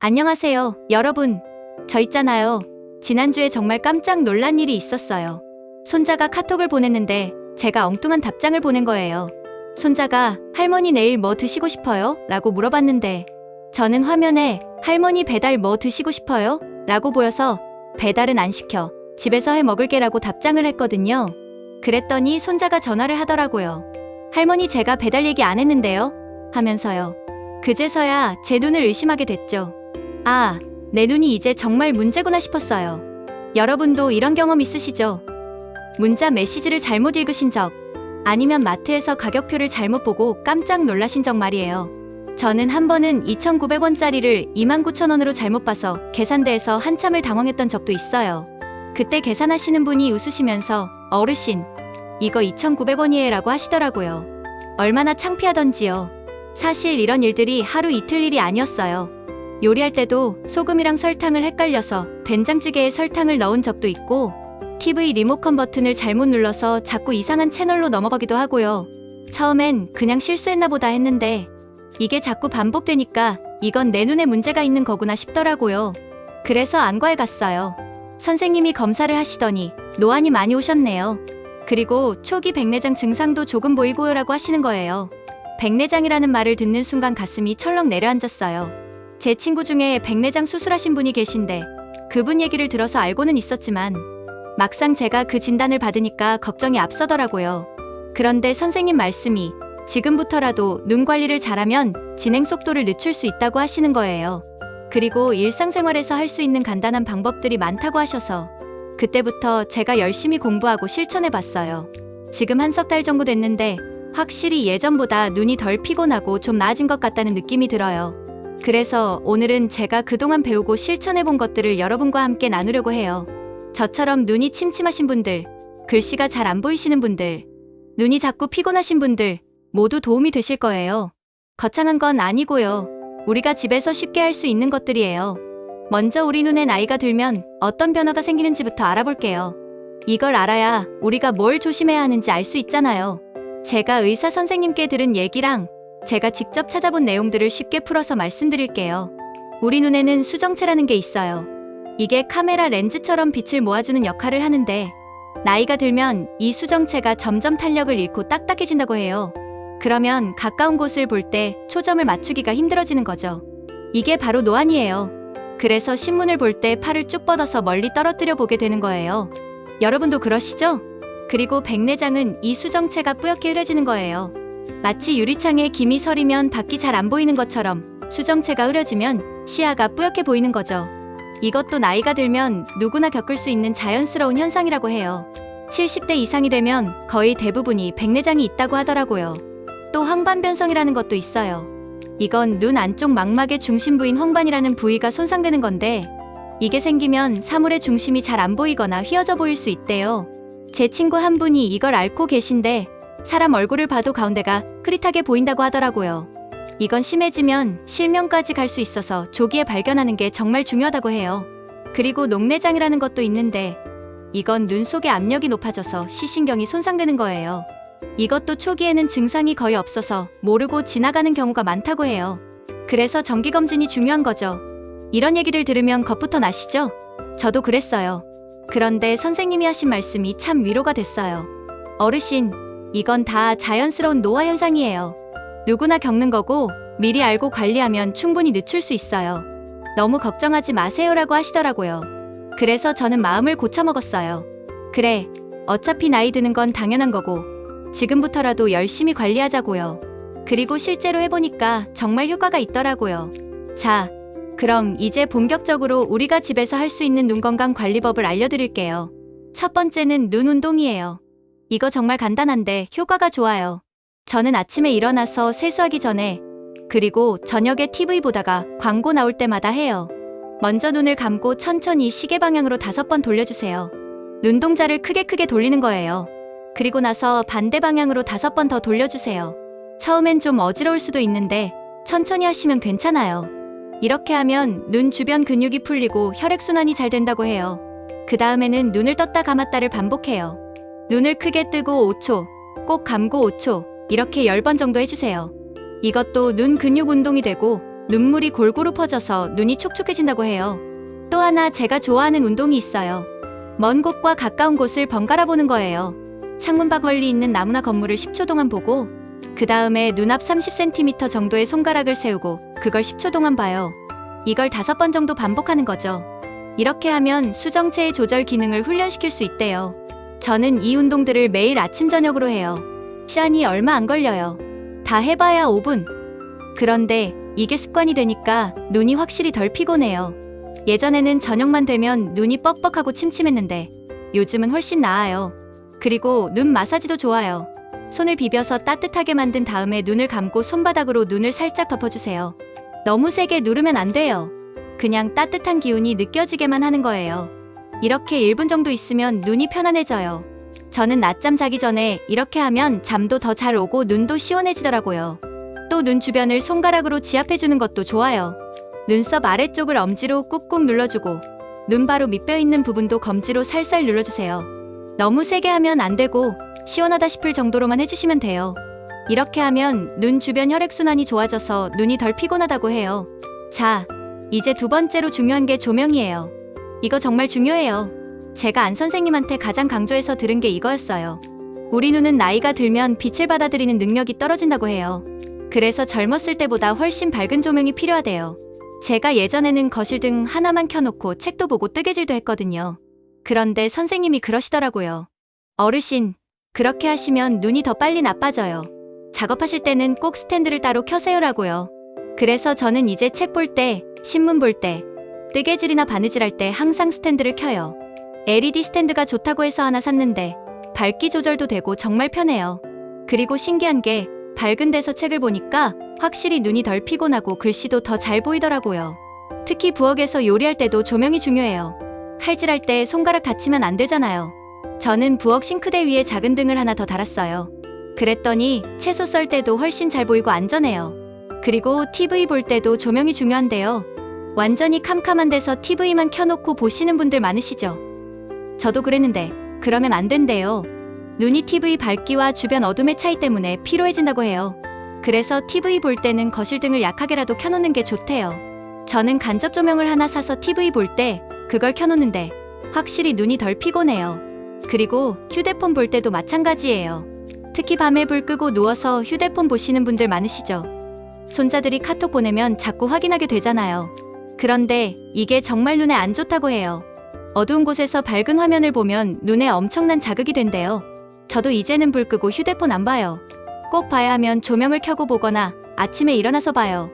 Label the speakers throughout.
Speaker 1: 안녕하세요, 여러분. 저 있잖아요. 지난주에 정말 깜짝 놀란 일이 있었어요. 손자가 카톡을 보냈는데 제가 엉뚱한 답장을 보낸 거예요. 손자가 할머니 내일 뭐 드시고 싶어요? 라고 물어봤는데 저는 화면에 할머니 배달 뭐 드시고 싶어요? 라고 보여서 배달은 안 시켜. 집에서 해 먹을게라고 답장을 했거든요. 그랬더니 손자가 전화를 하더라고요. 할머니 제가 배달 얘기 안 했는데요? 하면서요. 그제서야 제 눈을 의심하게 됐죠. 아, 내 눈이 이제 정말 문제구나 싶었어요. 여러분도 이런 경험 있으시죠? 문자 메시지를 잘못 읽으신 적, 아니면 마트에서 가격표를 잘못 보고 깜짝 놀라신 적 말이에요. 저는 한 번은 2,900원짜리를 29,000원으로 잘못 봐서 계산대에서 한참을 당황했던 적도 있어요. 그때 계산하시는 분이 웃으시면서 어르신, 이거 2,900원이에요 라고 하시더라고요. 얼마나 창피하던지요. 사실 이런 일들이 하루 이틀 일이 아니었어요. 요리할 때도 소금이랑 설탕을 헷갈려서 된장찌개에 설탕을 넣은 적도 있고 TV 리모컨 버튼을 잘못 눌러서 자꾸 이상한 채널로 넘어가기도 하고요. 처음엔 그냥 실수했나 보다 했는데 이게 자꾸 반복되니까 이건 내 눈에 문제가 있는 거구나 싶더라고요. 그래서 안과에 갔어요. 선생님이 검사를 하시더니 노안이 많이 오셨네요. 그리고 초기 백내장 증상도 조금 보이고요라고 하시는 거예요. 백내장이라는 말을 듣는 순간 가슴이 철렁 내려앉았어요. 제 친구 중에 백내장 수술하신 분이 계신데 그분 얘기를 들어서 알고는 있었지만 막상 제가 그 진단을 받으니까 걱정이 앞서더라고요. 그런데 선생님 말씀이 지금부터라도 눈 관리를 잘하면 진행 속도를 늦출 수 있다고 하시는 거예요. 그리고 일상생활에서 할 수 있는 간단한 방법들이 많다고 하셔서 그때부터 제가 열심히 공부하고 실천해봤어요. 지금 한 석 달 정도 됐는데 확실히 예전보다 눈이 덜 피곤하고 좀 나아진 것 같다는 느낌이 들어요. 그래서 오늘은 제가 그동안 배우고 실천해본 것들을 여러분과 함께 나누려고 해요. 저처럼 눈이 침침하신 분들, 글씨가 잘 안 보이시는 분들, 눈이 자꾸 피곤하신 분들 모두 도움이 되실 거예요. 거창한 건 아니고요. 우리가 집에서 쉽게 할 수 있는 것들이에요. 먼저 우리 눈에 나이가 들면 어떤 변화가 생기는지부터 알아볼게요. 이걸 알아야 우리가 뭘 조심해야 하는지 알 수 있잖아요. 제가 의사 선생님께 들은 얘기랑 제가 직접 찾아본 내용들을 쉽게 풀어서 말씀드릴게요. 우리 눈에는 수정체라는 게 있어요. 이게 카메라 렌즈처럼 빛을 모아주는 역할을 하는데 나이가 들면 이 수정체가 점점 탄력을 잃고 딱딱해진다고 해요. 그러면 가까운 곳을 볼 때 초점을 맞추기가 힘들어지는 거죠. 이게 바로 노안이에요. 그래서 신문을 볼 때 팔을 쭉 뻗어서 멀리 떨어뜨려 보게 되는 거예요. 여러분도 그러시죠? 그리고 백내장은 이 수정체가 뿌옇게 흐려지는 거예요. 마치 유리창에 김이 서리면 밖이 잘 안 보이는 것처럼 수정체가 흐려지면 시야가 뿌옇게 보이는 거죠. 이것도 나이가 들면 누구나 겪을 수 있는 자연스러운 현상이라고 해요. 70대 이상이 되면 거의 대부분이 백내장이 있다고 하더라고요. 또 황반변성이라는 것도 있어요. 이건 눈 안쪽 망막의 중심부인 황반이라는 부위가 손상되는 건데 이게 생기면 사물의 중심이 잘 안 보이거나 휘어져 보일 수 있대요. 제 친구 한 분이 이걸 앓고 계신데 사람 얼굴을 봐도 가운데가 흐릿하게 보인다고 하더라고요. 이건 심해지면 실명까지 갈 수 있어서 조기에 발견하는 게 정말 중요하다고 해요. 그리고 녹내장이라는 것도 있는데 이건 눈 속의 압력이 높아져서 시신경이 손상되는 거예요. 이것도 초기에는 증상이 거의 없어서 모르고 지나가는 경우가 많다고 해요. 그래서 정기검진이 중요한 거죠. 이런 얘기를 들으면 겁부터 나시죠? 저도 그랬어요. 그런데 선생님이 하신 말씀이 참 위로가 됐어요. 어르신, 이건 다 자연스러운 노화 현상이에요. 누구나 겪는 거고 미리 알고 관리하면 충분히 늦출 수 있어요. 너무 걱정하지 마세요라고 하시더라고요. 그래서 저는 마음을 고쳐먹었어요. 그래, 어차피 나이 드는 건 당연한 거고 지금부터라도 열심히 관리하자고요. 그리고 실제로 해보니까 정말 효과가 있더라고요. 자, 그럼 이제 본격적으로 우리가 집에서 할 수 있는 눈 건강 관리법을 알려드릴게요. 첫 번째는 눈 운동이에요. 이거 정말 간단한데 효과가 좋아요. 저는 아침에 일어나서 세수하기 전에 그리고 저녁에 TV 보다가 광고 나올 때마다 해요. 먼저 눈을 감고 천천히 시계 방향으로 5번 돌려주세요. 눈동자를 크게 돌리는 거예요. 그리고 나서 반대 방향으로 5번 더 돌려주세요. 처음엔 좀 어지러울 수도 있는데 천천히 하시면 괜찮아요. 이렇게 하면 눈 주변 근육이 풀리고 혈액순환이 잘 된다고 해요. 그 다음에는 눈을 떴다 감았다를 반복해요. 눈을 크게 뜨고 5초, 꼭 감고 5초, 이렇게 10번 정도 해주세요. 이것도 눈 근육 운동이 되고 눈물이 골고루 퍼져서 눈이 촉촉해진다고 해요. 또 하나 제가 좋아하는 운동이 있어요. 먼 곳과 가까운 곳을 번갈아 보는 거예요. 창문 밖 멀리 있는 나무나 건물을 10초 동안 보고 그 다음에 눈앞 30cm 정도의 손가락을 세우고 그걸 10초 동안 봐요. 이걸 5번 정도 반복하는 거죠. 이렇게 하면 수정체의 조절 기능을 훈련시킬 수 있대요. 저는 이 운동들을 매일 아침 저녁으로 해요. 시간이 얼마 안 걸려요. 다 해봐야 5분. 그런데 이게 습관이 되니까 눈이 확실히 덜 피곤해요. 예전에는 저녁만 되면 눈이 뻑뻑하고 침침했는데 요즘은 훨씬 나아요. 그리고 눈 마사지도 좋아요. 손을 비벼서 따뜻하게 만든 다음에 눈을 감고 손바닥으로 눈을 살짝 덮어주세요. 너무 세게 누르면 안 돼요. 그냥 따뜻한 기운이 느껴지게만 하는 거예요. 이렇게 1분 정도 있으면 눈이 편안해져요. 저는 낮잠 자기 전에 이렇게 하면 잠도 더 잘 오고 눈도 시원해지더라고요. 또 눈 주변을 손가락으로 지압해주는 것도 좋아요. 눈썹 아래쪽을 엄지로 꾹꾹 눌러주고 눈 바로 밑뼈 있는 부분도 검지로 살살 눌러주세요. 너무 세게 하면 안 되고 시원하다 싶을 정도로만 해주시면 돼요. 이렇게 하면 눈 주변 혈액순환이 좋아져서 눈이 덜 피곤하다고 해요. 자, 이제 두 번째로 중요한 게 조명이에요. 이거 정말 중요해요. 제가 안 선생님한테 가장 강조해서 들은 게 이거였어요. 우리 눈은 나이가 들면 빛을 받아들이는 능력이 떨어진다고 해요. 그래서 젊었을 때보다 훨씬 밝은 조명이 필요하대요. 제가 예전에는 거실등 하나만 켜놓고 책도 보고 뜨개질도 했거든요. 그런데 선생님이 그러시더라고요. 어르신, 그렇게 하시면 눈이 더 빨리 나빠져요. 작업하실 때는 꼭 스탠드를 따로 켜세요라고요. 그래서 저는 이제 책 볼 때, 신문 볼 때, 뜨개질이나 바느질할 때 항상 스탠드를 켜요. LED 스탠드가 좋다고 해서 하나 샀는데 밝기 조절도 되고 정말 편해요. 그리고 신기한 게 밝은 데서 책을 보니까 확실히 눈이 덜 피곤하고 글씨도 더 잘 보이더라고요. 특히 부엌에서 요리할 때도 조명이 중요해요. 칼질할 때 손가락 다치면 안 되잖아요. 저는 부엌 싱크대 위에 작은 등을 하나 더 달았어요. 그랬더니 채소 썰 때도 훨씬 잘 보이고 안전해요. 그리고 TV 볼 때도 조명이 중요한데요. 완전히 캄캄한 데서 TV만 켜놓고 보시는 분들 많으시죠? 저도 그랬는데 그러면 안 된대요. 눈이 TV 밝기와 주변 어둠의 차이 때문에 피로해진다고 해요. 그래서 TV 볼 때는 거실등을 약하게라도 켜놓는 게 좋대요. 저는 간접 조명을 하나 사서 TV 볼 때 그걸 켜놓는데 확실히 눈이 덜 피곤해요. 그리고 휴대폰 볼 때도 마찬가지예요. 특히 밤에 불 끄고 누워서 휴대폰 보시는 분들 많으시죠? 손자들이 카톡 보내면 자꾸 확인하게 되잖아요. 그런데 이게 정말 눈에 안 좋다고 해요. 어두운 곳에서 밝은 화면을 보면 눈에 엄청난 자극이 된대요. 저도 이제는 불 끄고 휴대폰 안 봐요. 꼭 봐야 하면 조명을 켜고 보거나 아침에 일어나서 봐요.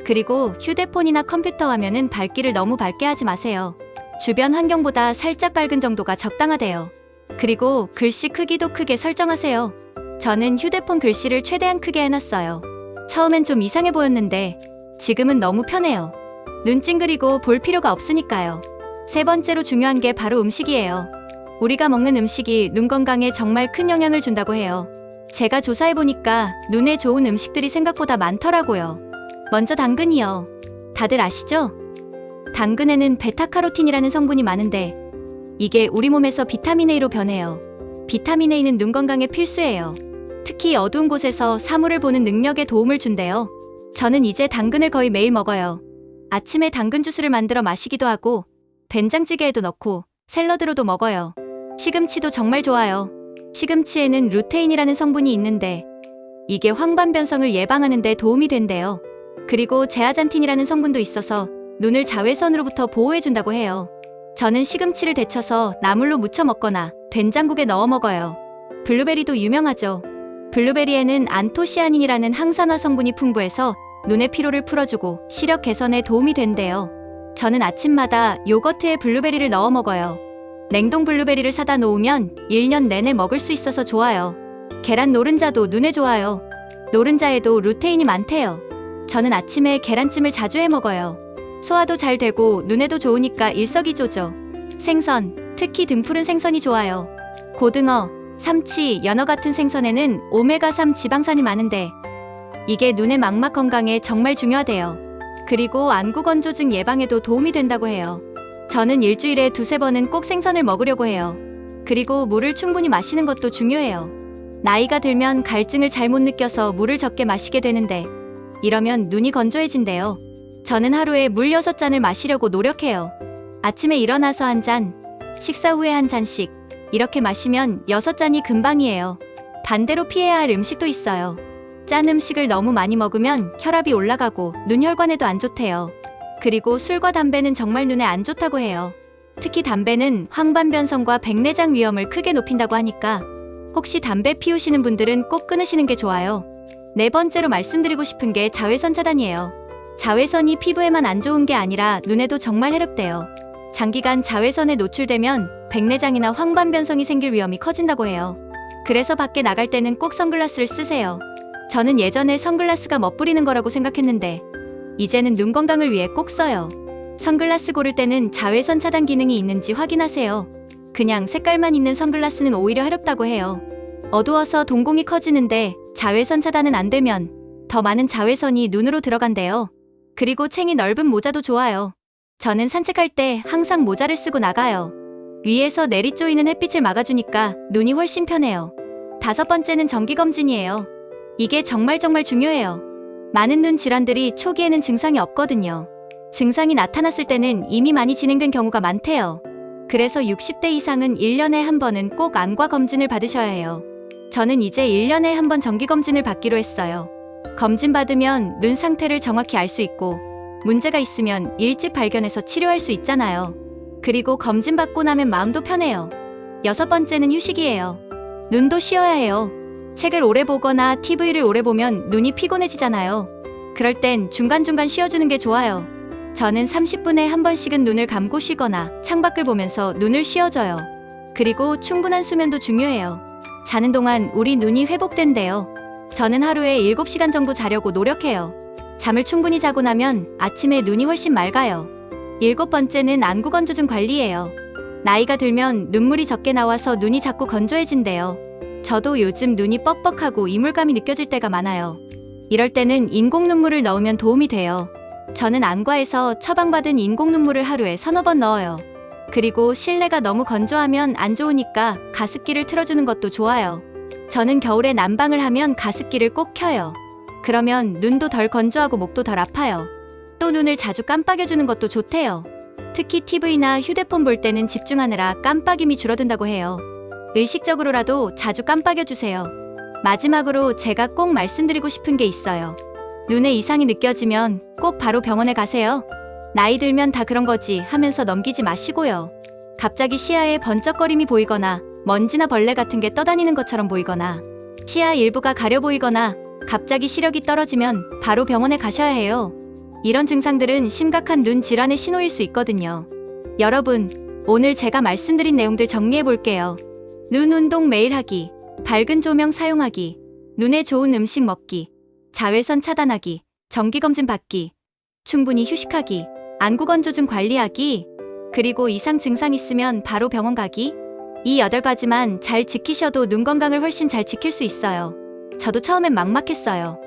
Speaker 1: 그리고 휴대폰이나 컴퓨터 화면은 밝기를 너무 밝게 하지 마세요. 주변 환경보다 살짝 밝은 정도가 적당하대요. 그리고 글씨 크기도 크게 설정하세요. 저는 휴대폰 글씨를 최대한 크게 해놨어요. 처음엔 좀 이상해 보였는데 지금은 너무 편해요. 눈 찡그리고 볼 필요가 없으니까요. 세 번째로 중요한 게 바로 음식이에요. 우리가 먹는 음식이 눈 건강에 정말 큰 영향을 준다고 해요. 제가 조사해보니까 눈에 좋은 음식들이 생각보다 많더라고요. 먼저 당근이요. 다들 아시죠? 당근에는 베타카로틴이라는 성분이 많은데 이게 우리 몸에서 비타민 A로 변해요. 비타민 A는 눈 건강에 필수예요. 특히 어두운 곳에서 사물을 보는 능력에 도움을 준대요. 저는 이제 당근을 거의 매일 먹어요. 아침에 당근 주스를 만들어 마시기도 하고 된장찌개에도 넣고 샐러드로도 먹어요. 시금치도 정말 좋아요. 시금치에는 루테인이라는 성분이 있는데 이게 황반변성을 예방하는 데 도움이 된대요. 그리고 제아잔틴이라는 성분도 있어서 눈을 자외선으로부터 보호해준다고 해요. 저는 시금치를 데쳐서 나물로 무쳐 먹거나 된장국에 넣어 먹어요. 블루베리도 유명하죠. 블루베리에는 안토시아닌이라는 항산화 성분이 풍부해서 눈의 피로를 풀어주고 시력 개선에 도움이 된대요. 저는 아침마다 요거트에 블루베리를 넣어 먹어요. 냉동 블루베리를 사다 놓으면 1년 내내 먹을 수 있어서 좋아요. 계란 노른자도 눈에 좋아요. 노른자에도 루테인이 많대요. 저는 아침에 계란찜을 자주 해 먹어요. 소화도 잘 되고 눈에도 좋으니까 일석이조죠. 생선, 특히 등푸른 생선이 좋아요. 고등어, 삼치, 연어 같은 생선에는 오메가3 지방산이 많은데 이게 눈의 망막 건강에 정말 중요하대요. 그리고 안구 건조증 예방에도 도움이 된다고 해요. 저는 일주일에 2~3번은 꼭 생선을 먹으려고 해요. 그리고 물을 충분히 마시는 것도 중요해요. 나이가 들면 갈증을 잘 못 느껴서 물을 적게 마시게 되는데 이러면 눈이 건조해진대요. 저는 하루에 물 6잔을 마시려고 노력해요. 아침에 일어나서 한 잔, 식사 후에 한 잔씩, 이렇게 마시면 6잔이 금방이에요. 반대로 피해야 할 음식도 있어요. 짠 음식을 너무 많이 먹으면 혈압이 올라가고 눈혈관에도 안 좋대요. 그리고 술과 담배는 정말 눈에 안 좋다고 해요. 특히 담배는 황반변성과 백내장 위험을 크게 높인다고 하니까 혹시 담배 피우시는 분들은 꼭 끊으시는 게 좋아요. 네 번째로 말씀드리고 싶은 게 자외선 차단이에요. 자외선이 피부에만 안 좋은 게 아니라 눈에도 정말 해롭대요. 장기간 자외선에 노출되면 백내장이나 황반변성이 생길 위험이 커진다고 해요. 그래서 밖에 나갈 때는 꼭 선글라스를 쓰세요. 저는 예전에 선글라스가 멋부리는 거라고 생각했는데 이제는 눈 건강을 위해 꼭 써요. 선글라스 고를 때는 자외선 차단 기능이 있는지 확인하세요. 그냥 색깔만 있는 선글라스는 오히려 해롭다고 해요. 어두워서 동공이 커지는데 자외선 차단은 안 되면 더 많은 자외선이 눈으로 들어간대요. 그리고 챙이 넓은 모자도 좋아요. 저는 산책할 때 항상 모자를 쓰고 나가요. 위에서 내리 쪼이는 햇빛을 막아주니까 눈이 훨씬 편해요. 5번째는 정기검진이에요. 이게 정말 중요해요. 많은 눈 질환들이 초기에는 증상이 없거든요. 증상이 나타났을 때는 이미 많이 진행된 경우가 많대요. 그래서 60대 이상은 1년에 한 번은 꼭 안과 검진을 받으셔야 해요. 저는 이제 1년에 한 번 정기검진을 받기로 했어요. 검진 받으면 눈 상태를 정확히 알 수 있고 문제가 있으면 일찍 발견해서 치료할 수 있잖아요. 그리고 검진 받고 나면 마음도 편해요. 6번째는 휴식이에요. 눈도 쉬어야 해요. 책을 오래 보거나 TV를 오래 보면 눈이 피곤해지잖아요. 그럴 땐 중간중간 쉬어주는 게 좋아요. 저는 30분에 한 번씩은 눈을 감고 쉬거나 창밖을 보면서 눈을 쉬어줘요. 그리고 충분한 수면도 중요해요. 자는 동안 우리 눈이 회복된대요. 저는 하루에 7시간 정도 자려고 노력해요. 잠을 충분히 자고 나면 아침에 눈이 훨씬 맑아요. 7번째는 안구 건조증 관리예요. 나이가 들면 눈물이 적게 나와서 눈이 자꾸 건조해진대요. 저도 요즘 눈이 뻑뻑하고 이물감이 느껴질 때가 많아요. 이럴 때는 인공 눈물을 넣으면 도움이 돼요. 저는 안과에서 처방받은 인공 눈물을 하루에 3-4번 넣어요. 그리고 실내가 너무 건조하면 안 좋으니까 가습기를 틀어주는 것도 좋아요. 저는 겨울에 난방을 하면 가습기를 꼭 켜요. 그러면 눈도 덜 건조하고 목도 덜 아파요. 또 눈을 자주 깜빡여주는 것도 좋대요. 특히 TV나 휴대폰 볼 때는 집중하느라 깜빡임이 줄어든다고 해요. 의식적으로라도 자주 깜빡여주세요. 마지막으로 제가 꼭 말씀드리고 싶은 게 있어요. 눈에 이상이 느껴지면 꼭 바로 병원에 가세요. 나이 들면 다 그런 거지 하면서 넘기지 마시고요. 갑자기 시야에 번쩍거림이 보이거나 먼지나 벌레 같은 게 떠다니는 것처럼 보이거나 시야 일부가 가려 보이거나 갑자기 시력이 떨어지면 바로 병원에 가셔야 해요. 이런 증상들은 심각한 눈 질환의 신호일 수 있거든요. 여러분, 오늘 제가 말씀드린 내용들 정리해 볼게요. 눈 운동 매일 하기, 밝은 조명 사용하기, 눈에 좋은 음식 먹기, 자외선 차단하기, 정기검진 받기, 충분히 휴식하기, 안구 건조증 관리하기, 그리고 이상 증상 있으면 바로 병원 가기. 이 8가지만 잘 지키셔도 눈 건강을 훨씬 잘 지킬 수 있어요. 저도 처음엔 막막했어요.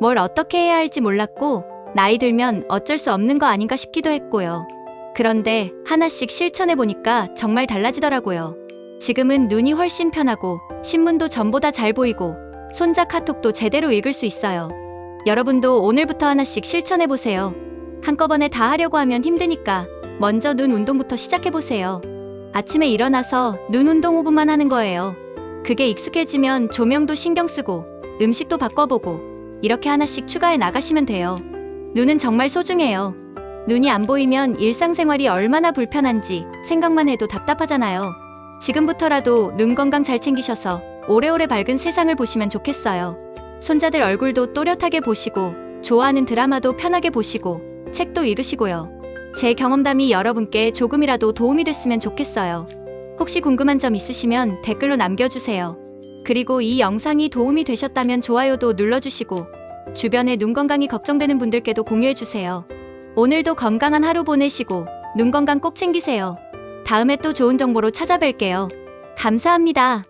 Speaker 1: 뭘 어떻게 해야 할지 몰랐고 나이 들면 어쩔 수 없는 거 아닌가 싶기도 했고요. 그런데 하나씩 실천해보니까 정말 달라지더라고요. 지금은 눈이 훨씬 편하고 신문도 전보다 잘 보이고 손자 카톡도 제대로 읽을 수 있어요. 여러분도 오늘부터 하나씩 실천해보세요. 한꺼번에 다 하려고 하면 힘드니까 먼저 눈 운동부터 시작해보세요. 아침에 일어나서 눈 운동 5분만 하는 거예요. 그게 익숙해지면 조명도 신경 쓰고 음식도 바꿔보고 이렇게 하나씩 추가해 나가시면 돼요. 눈은 정말 소중해요. 눈이 안 보이면 일상생활이 얼마나 불편한지 생각만 해도 답답하잖아요. 지금부터라도 눈 건강 잘 챙기셔서 오래오래 밝은 세상을 보시면 좋겠어요. 손자들 얼굴도 또렷하게 보시고 좋아하는 드라마도 편하게 보시고 책도 읽으시고요. 제 경험담이 여러분께 조금이라도 도움이 됐으면 좋겠어요. 혹시 궁금한 점 있으시면 댓글로 남겨주세요. 그리고 이 영상이 도움이 되셨다면 좋아요도 눌러주시고 주변에 눈 건강이 걱정되는 분들께도 공유해주세요. 오늘도 건강한 하루 보내시고 눈 건강 꼭 챙기세요. 다음에 또 좋은 정보로 찾아뵐게요. 감사합니다.